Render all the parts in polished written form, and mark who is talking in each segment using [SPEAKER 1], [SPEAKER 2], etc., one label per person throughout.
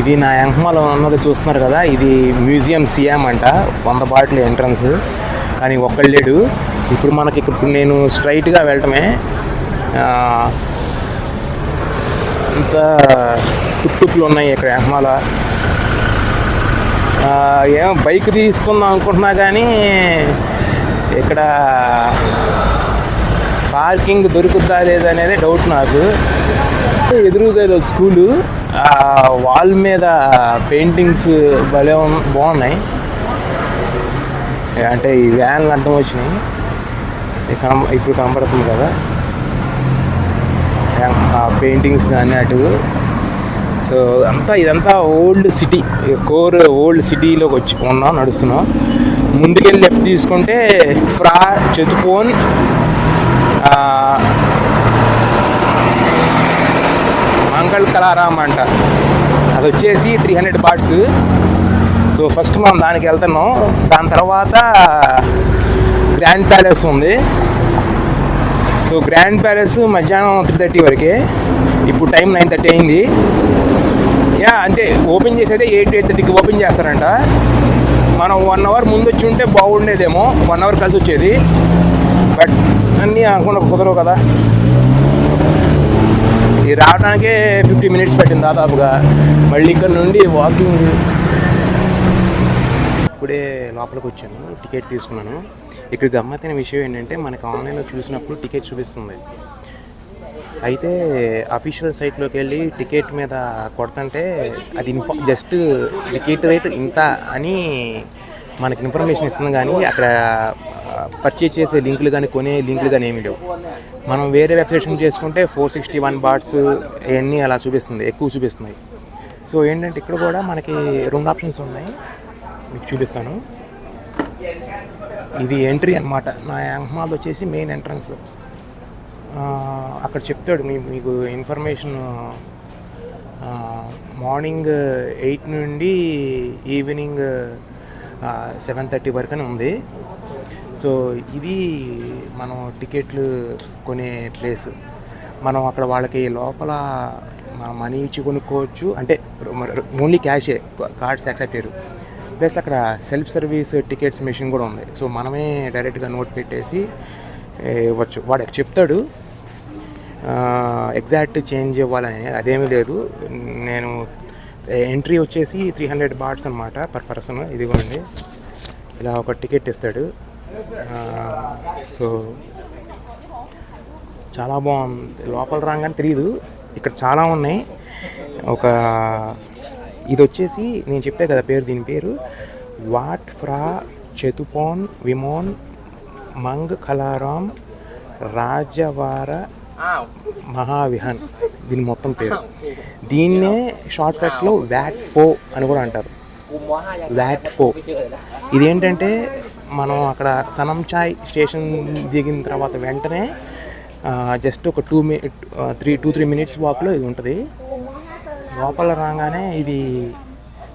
[SPEAKER 1] ఇది నా ఎంహమాలో ఉన్నది చూస్తున్నారు కదా, ఇది మ్యూజియం సిఎం అంట. 100 బాటిల్ ఎంట్రన్స్, కానీ ఒక్కడు లేడు. ఇప్పుడు మనకి ఇప్పుడు నేను స్ట్రైట్గా వెళ్ళటమే. అంత టుక్టుక్లు ఉన్నాయి ఇక్కడ ఎంహమాల. ఏమో బైక్ తీసుకుందాం అనుకుంటున్నా కానీ ఇక్కడ పార్కింగ్ దొరుకుతుందా లేదనేది డౌట్ నాకు. ఎదురుగా స్కూలు, వాల్ మీద పెయింటింగ్స్ భలే బాగున్నాయి. అంటే ఈ వ్యాన్లు అడ్డం వచ్చినాయి, ఇప్పుడు కనబడుతుంది కదా పెయింటింగ్స్ కానీ అటు. సో ఇదంతా ఓల్డ్ సిటీ, ఓల్డ్ సిటీలోకి నడుస్తున్నాం. ముందుకెళ్ళి లెఫ్ట్ తీసుకుంటే ఫ్రా చెతుపోన్ మంగళ కళారామ్ అంట. అది వచ్చేసి 300 బాట్స్. సో ఫస్ట్ మనం దానికి వెళ్తున్నాం. దాని తర్వాత గ్రాండ్ ప్యాలెస్ ఉంది. సో గ్రాండ్ ప్యాలెస్ మధ్యాహ్నం 3:30 వరకే. ఇప్పుడు టైం 9:30 అయింది. అంటే ఓపెన్ చేసేదే 8:30కి ఓపెన్ చేస్తారంట. మనం 1 అవర్ ముందు వచ్చి ఉంటే బాగుండేదేమో, 1 అవర్ కలిసి వచ్చేది. బట్ అన్నీ అనుకున్న కుదరవు కదా. ఇది రావడానికే 50 మినిట్స్ పట్టింది దాదాపుగా. మళ్ళీ ఇక్కడ నుండి వాకింగ్. ఇప్పుడే లోపలికి వచ్చాను, టికెట్ తీసుకున్నాను. ఇక్కడ గమ్మత్తైన విషయం ఏంటంటే, మనకి ఆన్లైన్లో చూసినప్పుడు టికెట్ చూపిస్తుంది. అయితే అఫీషియల్ సైట్లోకి వెళ్ళి టికెట్ మీద కొడుతుంటే అది జస్ట్ టికెట్ రేట్ ఇంత అని మనకి ఇన్ఫర్మేషన్ ఇస్తుంది, కానీ అక్కడ పర్చేస్ చేసే లింకులు కానీ కొనే లింకులు కానీ ఏమీ లేవు. మనం వేరే వెబ్సైట్ చేసుకుంటే 461 బాట్స్ అవన్నీ అలా చూపిస్తుంది, ఎక్కువ చూపిస్తున్నాయి. సో ఏంటంటే ఇక్కడ కూడా మనకి 2 ఆప్షన్స్ ఉన్నాయి, మీకు చూపిస్తాను. ఇది ఎంట్రీ అనమాట. నా ఎంహమాల్ వచ్చేసి మెయిన్ ఎంట్రన్స్. అక్కడ చెప్తాడు మీకు ఇన్ఫర్మేషన్. మార్నింగ్ 8 నుండి ఈవినింగ్ 7:30 వరకు అని ఉంది. సో ఇది మనం టికెట్లు కొనే ప్లేస్. మనం అక్కడ వాళ్ళకి లోపల మనీ ఇచ్చి కొనుక్కోవచ్చు. అంటే ఓన్లీ క్యాషే, కార్డ్స్ యాక్సెప్ట్ చేయరు. ప్లస్ అక్కడ సెల్ఫ్ సర్వీస్ టికెట్స్ మెషిన్ కూడా ఉంది. సో మనమే డైరెక్ట్గా నోట్ పెట్టేసి ఇవ్వచ్చు. వాడు చెప్తాడు ఎగ్జాక్ట్ చేంజ్ ఇవ్వాలని, అదేమీ లేదు. నేను ఎంట్రీ వచ్చేసి 300 బాట్స్ అనమాట పర్ పర్సన్. ఇదిగోండి, ఇలా ఒక టికెట్ ఇస్తాడు. సో చాలా బాగుంది. లోపల రాగానే తెలియదు, ఇక్కడ చాలా ఉన్నాయి. ఇది వచ్చేసి నేను చెప్పే కదా పేరు, దీని పేరు వాట్ ఫ్రా చెతుపోన్ విమోన్ మంగ్ కళారామ్ రాజవార మహావిహాన్, దీని మొత్తం పేరు. దీన్నే షార్ట్ కట్లో WAT4 అని కూడా అంటారు. WAT4 ఇదేంటంటే, మనం అక్కడ సనంచాయ్ స్టేషన్ దిగిన తర్వాత వెంటనే జస్ట్ ఒక 2-3 మినిట్స్ వాక్లో ఇది ఉంటుంది. లోపల రాగానే ఇది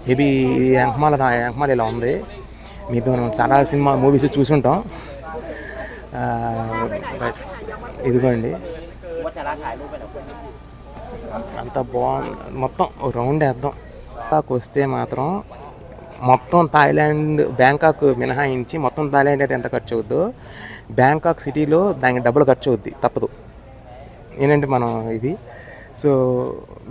[SPEAKER 1] మేబీ ఎంహమాల్ ఇలా ఉంది. మేబీ మనం చాలా మూవీస్ చూసుంటాం. బట్ ఇదిగోండి, అంత బాగుంది. మొత్తం రౌండ్ వేద్దాం. బ్యాంకాక్ వస్తే మాత్రం మొత్తం థాయిలాండ్, బ్యాంకాక్ మినహాయించి మొత్తం థాయిలాండ్ అయితే ఎంత ఖర్చు అవుద్దో, బ్యాంకాక్ సిటీలో దానికి డబ్బులు ఖర్చు అవుద్ది, తప్పదు. ఏంటంటే మనం ఇది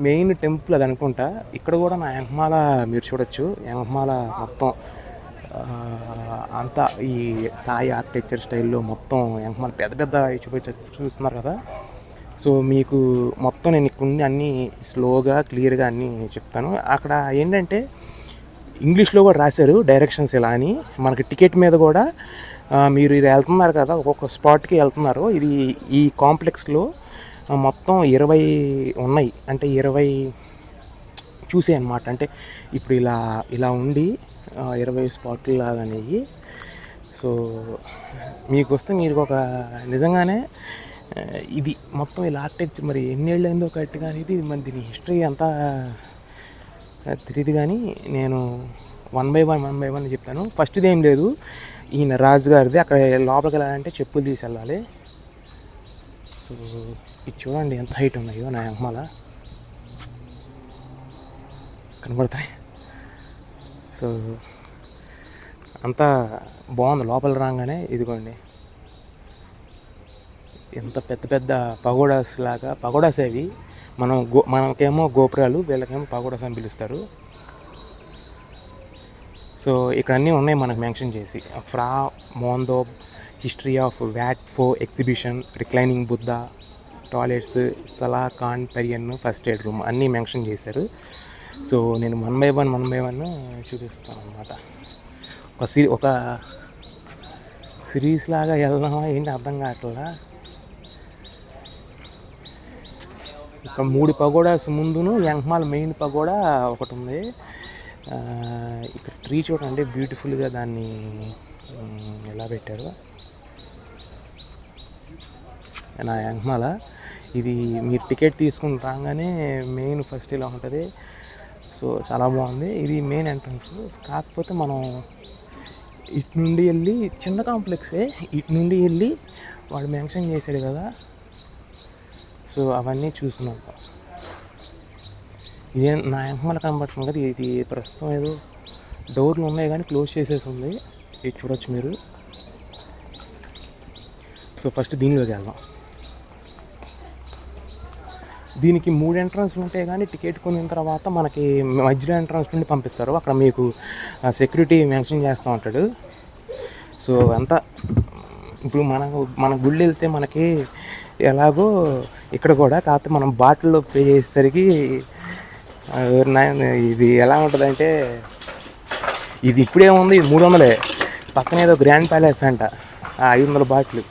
[SPEAKER 1] మెయిన్ టెంపుల్ అది అనుకుంటా. ఇక్కడ కూడా నా ఎంహమాల మీరు చూడొచ్చు. ఎంహమాల మొత్తం అంతా ఈ థాయ్ ఆర్కిటెక్చర్ స్టైల్లో మొత్తం ఎంహమాల పెద్ద చూస్తున్నారు కదా. సో మీకు మొత్తం నేను ఇక్కడ అన్నీ స్లోగా క్లియర్గా అన్నీ చెప్తాను. అక్కడ ఏంటంటే ఇంగ్లీష్లో కూడా రాశారు డైరెక్షన్స్ ఇలా అని. మనకి టికెట్ మీద కూడా మీరు ఇది వెళ్తున్నారు కదా, ఒక్కొక్క స్పాట్కి వెళ్తున్నారు. ఇది ఈ కాంప్లెక్స్లో మొత్తం 20 ఉన్నాయి. అంటే 20 చూసే అన్నమాట. అంటే ఇప్పుడు ఇలా ఉండి 20 స్పాట్లు లాగా అనేవి. సో మీకు వస్తే మీరు ఒక నిజంగానే ఇది మొత్తం ఇలా ఆర్కిటెక్చర్ మరి ఎన్నేళ్ళు అయిందో కరెక్ట్గా అనేది మరి దీని హిస్టరీ అంతా తెలియదు. కానీ నేను 1 by 1 చెప్తాను. ఫస్ట్ది ఏం లేదు, ఈయన రాజు గారిది. అక్కడ లోపలికి వెళ్ళాలంటే చెప్పులు తీసి వెళ్ళాలి. సో ఇది చూడండి ఎంత హైట్ ఉన్నాయో నా ఎంహమాల. కనబడతాయి. సో అంతా బాగుంది. లోపల రాగానే ఇదిగోండి ఎంత పెద్ద పెద్ద పగోడాస్ లాగా, పగోడాస్ అవి మనకేమో గోపురాలు, వీళ్ళకేమో పగోడాస్ అని పిలుస్తారు. సో ఇక్కడ అన్నీ ఉన్నాయి మనకు మెన్షన్ చేసి, Phra Mondop, history of Wat Pho exhibition, reclining Buddha, toilets, Sala Khan Parian, first aid room అన్నీ మెన్షన్ చేశారు. సో నేను వన్ బై వన్ చూపిస్తాను అనమాట. ఒక సిరీస్ లాగా వెళ్దామా ఏంటి అర్థం కావట్లా. ఇక్కడ 3 పగోడాస్ ముందును యాంగ్మాల్ మెయిన్ పగోడా ఒకటి ఉంది. ఇక్కడ ట్రీ చూడండి బ్యూటిఫుల్గా దాన్ని ఎలా పెట్టారు. నా యాంగ్మాల ఇది మీరు టికెట్ తీసుకుని రాగానే మెయిన్ ఫస్ట్ ఇలా ఉంటుంది. సో చాలా బాగుంది. ఇది మెయిన్ ఎంట్రన్స్. కాకపోతే మనం ఇటు నుండి వెళ్ళి, చిన్న కాంప్లెక్సే, ఇటు నుండి వెళ్ళి వాడు మెన్షన్ చేశాడు కదా, సో అవన్నీ చూసుకున్నాం. ఇదే నా యాంగ్మాల కనబడుతుంది కదా, ఇది ప్రస్తుతం ఏదో డోర్లు ఉన్నాయి కానీ క్లోజ్ చేసేసి ఉంది. ఇది చూడొచ్చు మీరు. సో ఫస్ట్ దీనిలోకి వెళ్దాం. దీనికి 3 ఎంట్రన్స్లు ఉంటాయి కానీ టికెట్ కొనిన తర్వాత మనకి మధ్యలో ఎంట్రన్స్ నుండి పంపిస్తారు. అక్కడ మీకు సెక్యూరిటీ మెన్షన్ చేస్తూ ఉంటాడు. సో అంతా ఇప్పుడు మన గుళ్ళు వెళ్తే మనకి ఎలాగో ఇక్కడ కూడా, కాకపోతే మనం బాటిల్లో పే చేసేసరికి ఇది ఎలా ఉంటుందంటే, ఇది ఇప్పుడేముంది, ఇది 300. పక్కన ఏదో గ్రాండ్ ప్యాలెస్ అంట, 500 బాటిల్.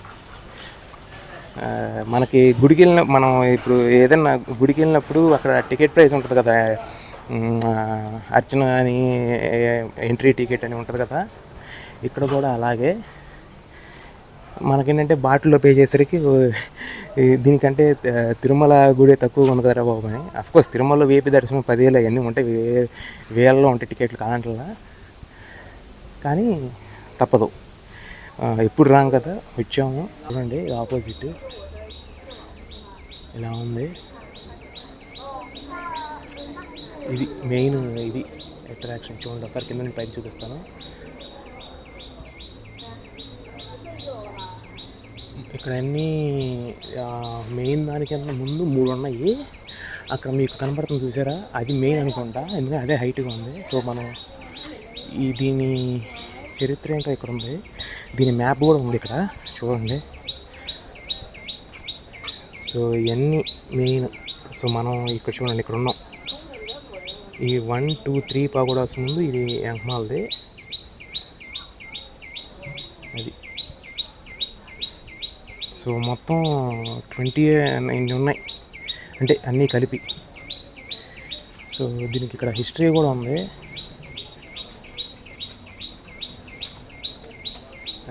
[SPEAKER 1] మనకి గుడికి మనం ఇప్పుడు ఏదైనా గుడికి వెళ్ళినప్పుడు అక్కడ టికెట్ ప్రైస్ ఉంటుంది కదా, అర్చన అని ఎంట్రీ టికెట్ అని ఉంటుంది కదా, ఇక్కడ కూడా అలాగే మనకేంటంటే బాటిల్లో పే చేసరికి దీనికంటే తిరుమల గుడి తక్కువగా ఉంది కదా బాబు అని. అఫ్కోర్స్ తిరుమలలో వేపి దర్శనం 10,000 అవన్నీ ఉంటాయి, వేలలో ఉంటాయి టికెట్లు కాదంటలా. కానీ తప్పదు, ఎప్పుడు రాం కదా, వచ్చాము. చూడండి ఆపోజిట్ ఇలా ఉంది. ఇది మెయిన్, ఇది అట్రాక్షన్. చూడండి ఒకసారి కింద నుంచి పైకి చూపిస్తాను. ఇక్కడ అన్నీ మెయిన్ దానికన్నా ముందు 3 ఉన్నాయి. అక్కడ మీకు కనపడుతుంది చూసారా, అది మెయిన్ అనుకుంటా, ఎందుకంటే అదే హైట్గా ఉంది. సో మనం దీని చరిత్ర ఏంటో ఇక్కడ ఉంది. దీని మ్యాప్ కూడా ఉంది ఇక్కడ చూడండి. సో ఇవన్నీ మెయిన్. సో మనం ఇక్కడ చూడండి, ఇక్కడ ఉన్నాం. ఈ 1, 2, 3 పగోడాస్ ముందు ఇది యాంగ్మాల్ది. అది సో మొత్తం 29 ఉన్నాయి, అంటే అన్నీ కలిపి. సో దీనికి ఇక్కడ హిస్టరీ కూడా ఉంది.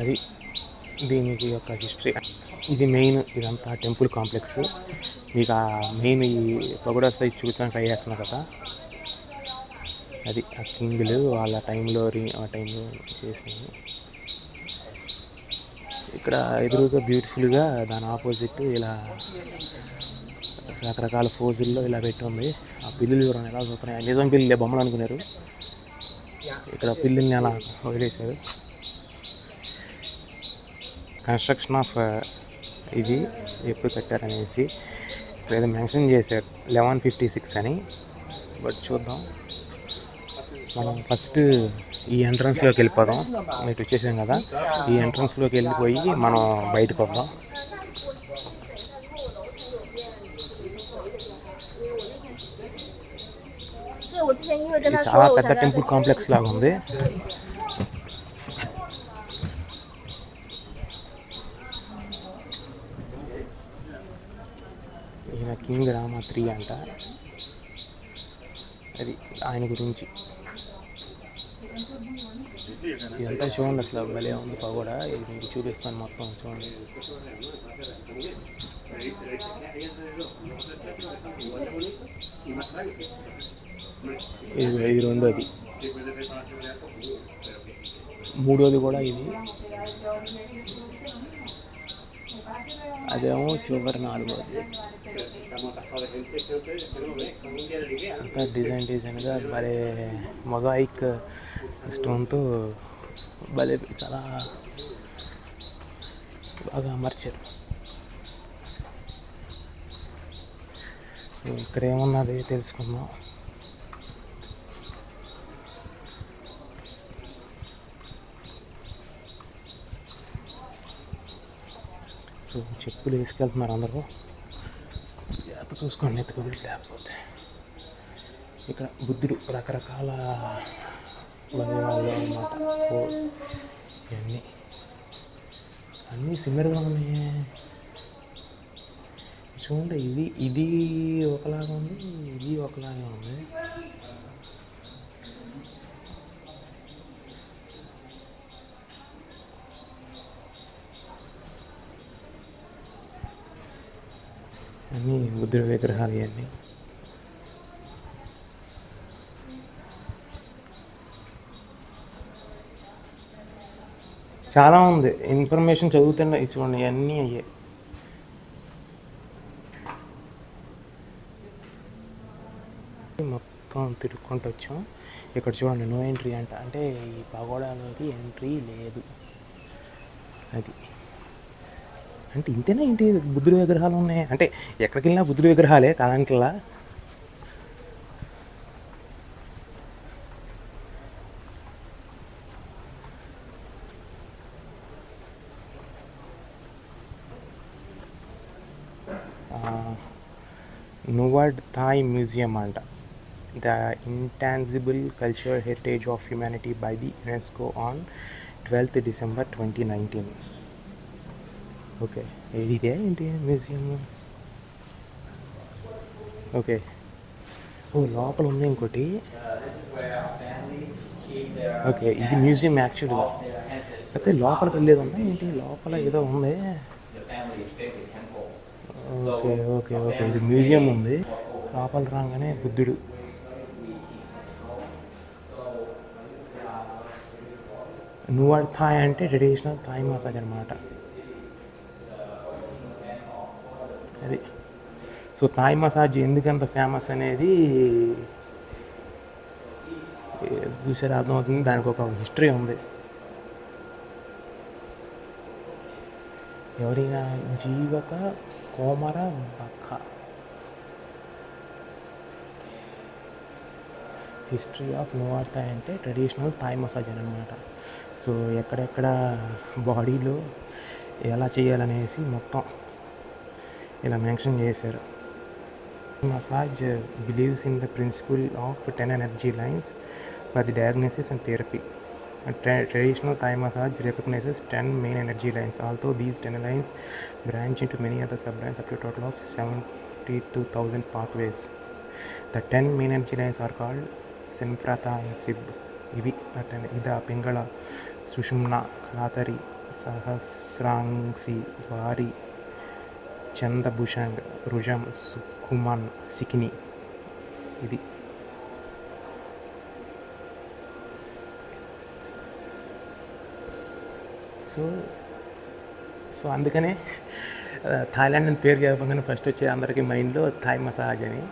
[SPEAKER 1] అది దీనికి యొక్క హిస్టరీ. ఇది మెయిన్, ఇదంతా టెంపుల్ కాంప్లెక్స్. మీకు ఆ మెయిన్ ఈ పగోడా సైజ్ చూసాను ట్రై చేస్తున్నా కదా, అది ఆ కింగ్లు వాళ్ళ టైంలో చేసినవి. ఇక్కడ ఎదురుగా బ్యూటిఫుల్గా దాని ఆపోజిట్ ఇలా రకరకాల ఫోజుల్లో ఇలా పెట్టి ఉంది. ఆ పిల్లులు కూడా ఎలా చూస్తున్నాయి, నిజం పిల్లులే, బొమ్మలు అనుకున్నారు. ఇక్కడ పిల్లుల్ని అలా వదిలేశారు. కన్స్ట్రక్షన్ ఆఫ్ ఇది ఎప్పుడు కట్టారనేసి ఇక్కడ ఏదో మెన్షన్ చేశారు 1156 అని. బట్ చూద్దాం. మనం ఫస్ట్ ఈ ఎంట్రన్స్లోకి వెళ్ళిపోదాం. మీరు వచ్చేసాం కదా, ఈ ఎంట్రన్స్లోకి వెళ్ళిపోయి మనం బయటకు వద్దాం. ఇది చాలా పెద్ద టెంపుల్ కాంప్లెక్స్ లాగా ఉంది. ఈయన కింగ్ రామ 3 అంట, అది ఆయన గురించి. ఇదంతా చూడండి, అసలు భలే ఉంది పగోడా. ఇది మీకు చూపిస్తాను మొత్తం చూడండి. ఇది రెండోది, మూడోది కూడా ఇది, అదేమో చివరి 4వది. అంతా డిజైన్గా భలే మొజాయిక్ స్టోన్తో భలే చాలా బాగా అమర్చారు. సో ఇక్కడ ఏమున్నది తెలుసుకుందాం. సో చెప్పులు వేసుకెళ్తున్నారు అందరూ, జాగ్రత్త చూసుకోండి ఎత్తుకోబడి లేకపోతే. ఇక్కడ బుద్ధుడు రకరకాల వాళ్ళు అన్నమాట. ఇవన్నీ అన్నీ సిమిలర్గా ఉన్నాయి. చూడండి, ఇది ఒకలాగా ఉంది, ఇది ఒకలాగా ఉంది. అన్నీ బుద్ధుడి విగ్రహాలు ఇవన్నీ. చాలా ఉంది ఇన్ఫర్మేషన్ చదువుతున్నా. చూడండి ఇవన్నీ అయ్యే. మొత్తం తిరుక్కుంటూ వచ్చాం. ఇక్కడ చూడండి నో ఎంట్రీ అంట, అంటే ఈ పగోడాలోకి ఎంట్రీ లేదు. అది అంటే ఇంతేనా ఏంటి? బుద్ధుడి విగ్రహాలు ఉన్నాయి అంటే ఎక్కడికి వెళ్ళినా బుద్ధుడి విగ్రహాలే కాదంటలా. నువాడ్ థాయ్ మ్యూజియం అంట. The intangible cultural heritage of humanity by the UNESCO on 12th December 2019. Okay, ఇదే ఏంటి మ్యూజియం? ఓకే, ఓ లోపల ఉంది ఇంకోటి. ఓకే, ఇది మ్యూజియం యాక్చువల్గా. అయితే లోపలికి వెళ్ళేది ఉందా ఏంటి? లోపల ఏదో ఉంది. ఓకే ఓకే ఓకే, ఇది మ్యూజియం ఉంది. లోపల రాగానే బుద్ధుడు. నువాడ్ థాయ్ అంటే ట్రెడిషనల్ థాయ్ మసాజ్ అనమాట. అది సో థాయ్ మసాజ్ ఎందుకంత ఫేమస్ అనేది చూసారు, అర్థమవుతుంది. దానికి ఒక హిస్టరీ ఉంది. ఎవరైనా Jivaka Komarabhacca. History of Nuad Thai అంటే ట్రెడిషనల్ థాయ్ మసాజ్ అనమాట. సో ఎక్కడెక్కడ బాడీలో ఎలా చేయాలనేసి మొత్తం ఇలా మెన్షన్ చేశారు. Massage believes in the principle of 10 energy lines for the diagnosis and therapy. Traditional Thai massage recognizes 10 main energy lines, although these 10 lines branch into many other sub-lines up to a total of 72,000 pathways. The 10 main energy lines are called Simprata and Sib. Ida, Pingala, Sushumna, Kalatari, Sahasrangsi, Vari, Chandabhushang, Rujam, Sukuman, Sikini. Idi. So అందుకనే Thailand అని పేరు చెప్పగానే first వచ్చే అందరికీ మైండ్లో Thai massage అని.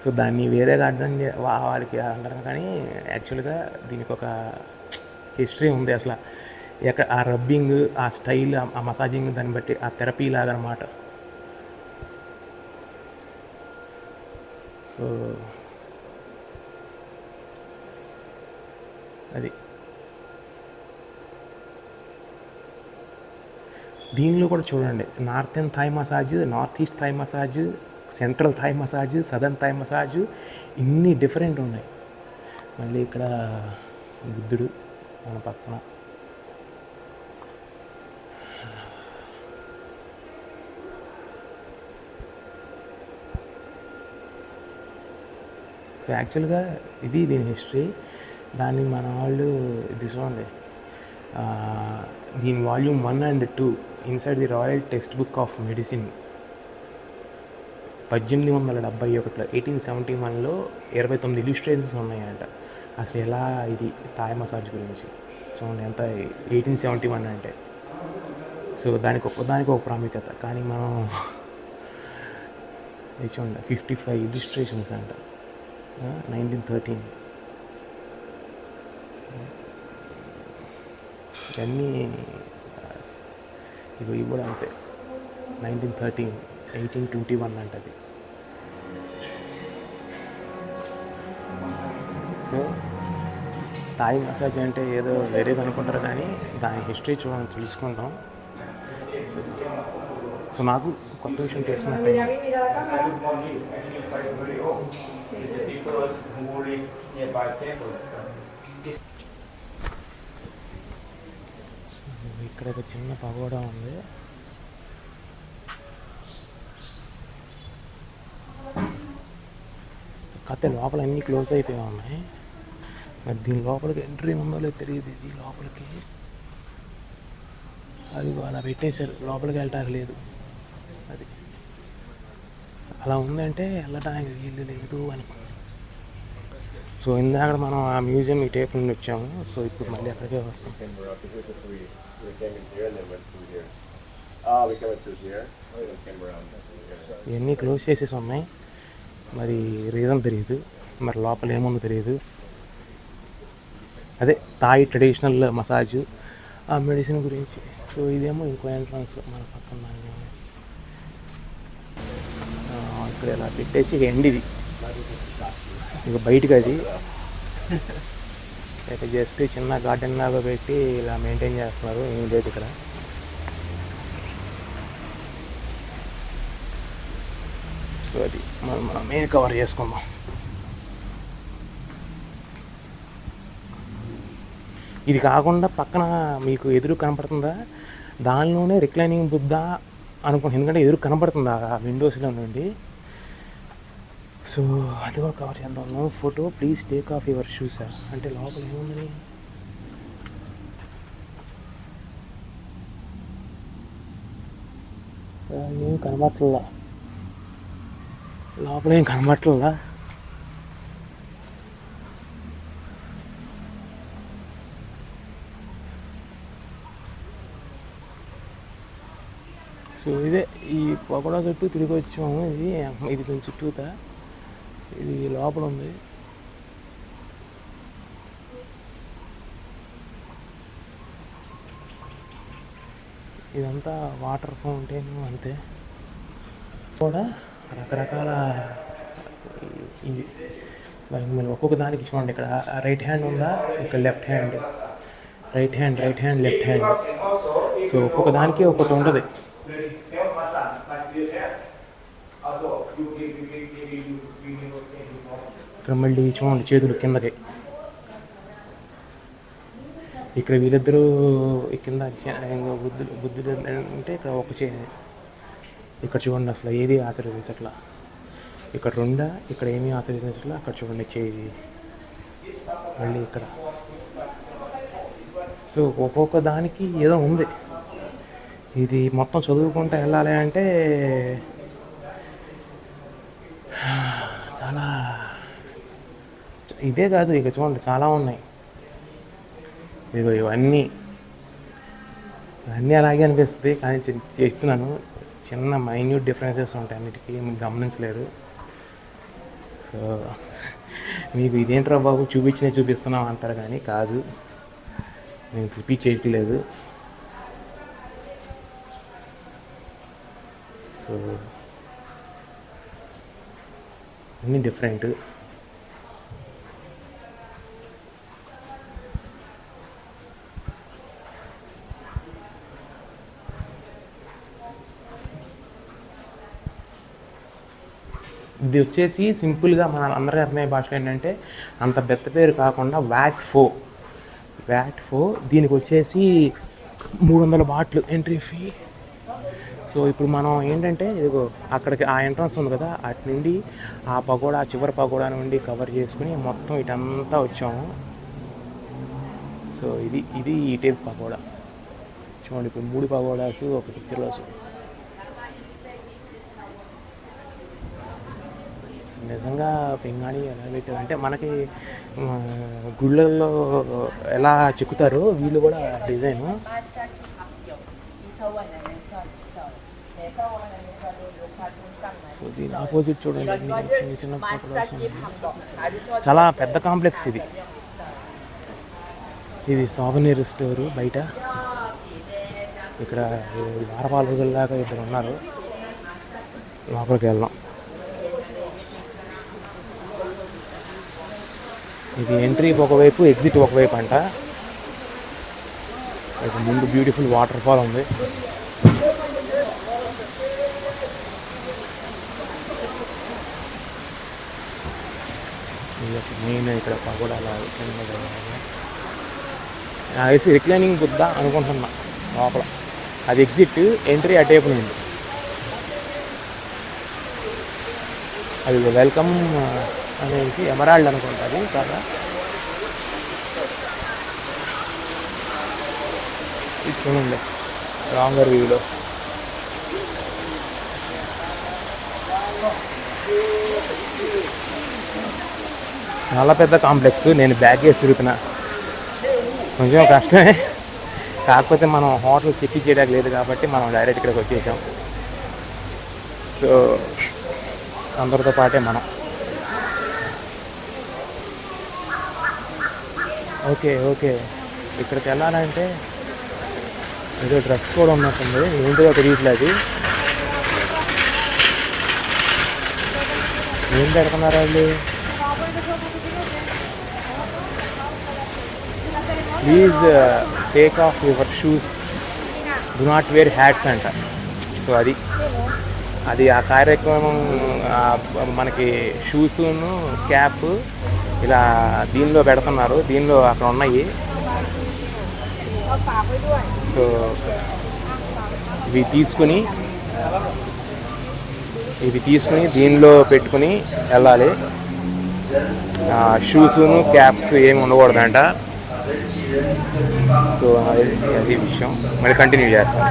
[SPEAKER 1] So దాన్ని వేరేగా అర్థం వాళ్ళకి అంటారు, కానీ యాక్చువల్గా దీనికి ఒక హిస్టరీ ఉంది. అసలు ఎక్కడ ఆ రబ్బింగ్, ఆ స్టైల్, ఆ మసాజింగ్, దాన్ని బట్టి ఆ థెరపీ లాగా అన్నమాట. సో అది దీనిలో కూడా చూడండి, northern Thai massage, north east Thai massage, central Thai massage, southern Thai massage, ఇన్ని డిఫరెంట్ ఉన్నాయి. మళ్ళీ ఇక్కడ బుద్ధుడు మన పక్కన. సో యాక్చువల్గా ఇది దీని హిస్టరీ. దాన్ని మన వాళ్ళు ఇది చూడండి, దీని volume 1 and 2 inside the royal text book of medicine 1871, 1871లో 29 ఇల్యూస్ట్రేషన్స్ ఉన్నాయంట. అసలు ఎలా ఇది థాయ్ మసాజ్ గురించి చూడండి, ఎంత 1871 అంటే. సో దానికి ఒక ప్రాముఖ్యత. కానీ మనం ఇది చూడండి 55 ఇలిస్ట్రేషన్స్ అంట, 1913. ఇవన్నీ ఇవి కూడా అంతే, 1913, 1821 అంటది. సో థాయ్ మసాజ్ అంటే ఏదో వేరేది అనుకుంటారు, కానీ దాని హిస్టరీ తెలుసుకుంటాం. సో నాకు కొత్త విషయం తెలిసినట్టు. సో ఇక్కడ ఒక చిన్న పగోడా ఉంది. కథ లోపల అన్నీ క్లోజ్ అయిపోయి ఉన్నాయి. మరి దీని లోపలికి ఎంట్రీ ఉందో లేదో తెలియదు. ఇది లోపలికి అది అలా పెట్టేశారు, లోపలికి వెళ్ళటానికి లేదు. అది అలా ఉందంటే వెళ్ళటానికి వీలు లేదు అని. సో ఇందాక మనం ఆ మ్యూజియం ఈ టైప్ నుండి వచ్చాము. సో ఇప్పుడు మళ్ళీ అక్కడికే వస్తాం. ఇవన్నీ క్లోజ్ చేసేసి ఉన్నాయి. మరి రీజన్ తెలియదు, మరి లోపల ఏముందో తెలియదు. అదే థాయ్ ట్రెడిషనల్ మసాజ్, ఆ మెడిసిన్ గురించి. సో ఇదేమో ఇంకో ఎంట్రన్స్ మన పక్కన. ఇక్కడ ఇలా పెట్టేసి ఇక ఎండ్ ఇది, ఇక బయటకు అది ఇక జస్ట్ చిన్న గార్డెన్ లాగా పెట్టి ఇలా మెయింటైన్ చేస్తున్నారు. ఏం లేదు ఇక్కడ. సో అది మనం మెయిన్ కవర్ చేసుకుందాం. ఇది కాకుండా పక్కన మీకు ఎదురు కనపడుతుందా, దానిలోనే రిక్లైనింగ్ బుద్ధ అనుకుంటున్నాను, ఎందుకంటే ఎదురు కనపడుతుంది ఆ విండోస్లో నుండి. సో అది కూడా కవర్ చేద్దాం. No photo, please take off your shoes. అంటే లోపల ఏముందని ఏం కనబట్లా, లోపల ఏం కనబట్లా. సో ఇదే ఈ పకోడా చుట్టూ తిరిగి వచ్చాము. ఇది దీని చుట్టూత ఇది లోపల ఉంది. ఇదంతా వాటర్ ఫౌంటైన్ అంతే. కూడా రకరకాల ఇది మీరు ఒక్కొక్క దానికి చూడండి. ఇక్కడ రైట్ హ్యాండ్ ఉందా, ఇక్కడ left hand, right hand left hand. So ఒక్కొక్క దానికి ఒక్కొక్కటి ఉంటుంది. ఇక్కడ మళ్ళీ చూడండి చేతులు కిందకి. ఇక్కడ వీళ్ళిద్దరూ కింద బుద్ధుడు అంటే ఇక్కడ ఒక ఇక్కడ చూడండి అసలు ఏది ఆశీర్వదించట్లా. ఇక్కడ రెండా, ఇక్కడ ఏమీ ఆశీర్వదించట్లా. అక్కడ చూడండి చేయి మళ్ళీ ఇక్కడ. సో ఒక్కొక్క దానికి ఏదో ఉంది. ఇది మొత్తం చదువుకుంటూ వెళ్ళాలి అంటే చాలా, ఇదే కాదు ఇక చూడండి చాలా ఉన్నాయి. ఇదిగో ఇవన్నీ అలాగే అనిపిస్తుంది, కానీ చెప్తున్నాను చిన్న మైన్యూట్ డిఫరెన్సెస్ ఉంటాయి అన్నిటికీ, మీకు గమనించలేరు. సో మీకు ఇదేంట్రా బాబు చూపిస్తున్నాం అంటారు, కానీ కాదు, నేను రిపీట్ చేయట్లేదు. సో అన్నీ డిఫరెంట్. ఇది వచ్చేసి సింపుల్గా మన అందరికీ అర్థమయ్యే భాషలో ఏంటంటే, అంత పెద్ద పేరు కాకుండా వ్యాట్ ఫో. దీనికి వచ్చేసి 300 బాట్లు ఎంట్రీ ఫీ. సో ఇప్పుడు మనం ఏంటంటే ఇదిగో అక్కడికి ఆ ఎంట్రన్స్ ఉంది కదా, అటు నుండి ఆ పగోడా, చివరి పగోడా నుండి కవర్ చేసుకుని మొత్తం ఇటంతా వచ్చాము. సో ఇది ఈ టైప్ పగోడా చూడండి. ఇప్పుడు 3 పగోడాస్ ఒక పిక్చర్లో. నిజంగా పింగాణి ఎలా పెట్టారు అంటే, మనకి గుళ్ళల్లో ఎలా చెక్కుతారో వీళ్ళు కూడా డిజైను. సో దీని ఆపోజిట్ చూడండి, చిన్న చిన్న ఫోటోస్ ఉన్నాయి. చాలా పెద్ద కాంప్లెక్స్ ఇది. ఇది సోవనీర్ స్టోరు బయట. ఇక్కడ వారపాల రోజుల్లాగా ఇద్దరు ఉన్నారు. లోపలికి వెళ్దాం. ఇది ఎంట్రీ ఒకవైపు, ఎగ్జిట్ ఒకవైపు అంట. ఇక్కడ ముందు బ్యూటిఫుల్ వాటర్ ఫాల్ ఉంది. మెయిన్ ఇక్కడ పగోడా వేసి రిక్లైనింగ్ బుద్ధ అనుకుంటున్నా లోపల. అది ఎగ్జిట్, ఎంట్రీ అటేపు ఉంది. అది వెల్కమ్ అనేది ఎమరాల్డ్ అనుకుంటుంది కదా. ఇది చూడండి లాంగర్ వ్యూలో. చాలా పెద్ద కాంప్లెక్స్. నేను బ్యాగ్ వేసి తిరుగుతున్నా, కొంచెం కష్టమే. కాకపోతే మనం హోటల్ చెక్ చేయడానికి లేదు కాబట్టి మనం డైరెక్ట్ ఇక్కడికి వచ్చేసాం. సో అందరితో పాటే మనం. ఓకే ఇక్కడికి వెళ్ళాలంటే ఏదో డ్రెస్ కూడా ఉన్నట్టుంది, ఏంటో తెలియట్లేదు. ఏం పెడుతున్నారు వాళ్ళు? Please take off your shoes, do not wear hats అంట. సో అది ఆ కార్యక్రమం. మనకి షూసును క్యాప్ ఇలా దీనిలో పెడుతున్నారు. దీనిలో అక్కడ ఉన్నాయి. సో ఇవి తీసుకుని దీనిలో పెట్టుకుని వెళ్ళాలి. షూసును క్యాప్స్ ఏమి ఉండకూడదంట. సో అది విషయం. మరి కంటిన్యూ చేస్తాను.